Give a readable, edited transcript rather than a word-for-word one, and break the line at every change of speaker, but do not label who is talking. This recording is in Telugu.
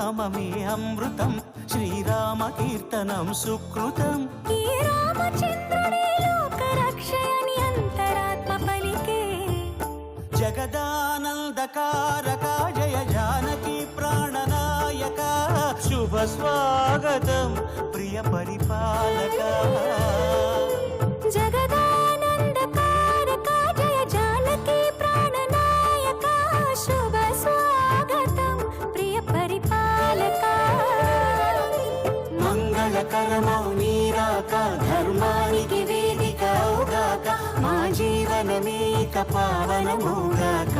నామమే అమృతం శ్రీరామ కీర్తనం సుకృతం
ఈ రామచంద్రుడే లోక రక్షయని అంతరాత్మ పలికే
జగదానందకారక జయ జానకి ప్రాణనాయక శుభ స్వాగతం ప్రియ పరిపాలక
జగదానందకారక జయ జానకి ప్రాణనాయక శుభ స్వాగతం ప్రియ పరిపాలక
మంగళకరమౌ నీరాక ధర్మానికి వేదిక అవుగాక మా జీవనమేక పావనమౌగాక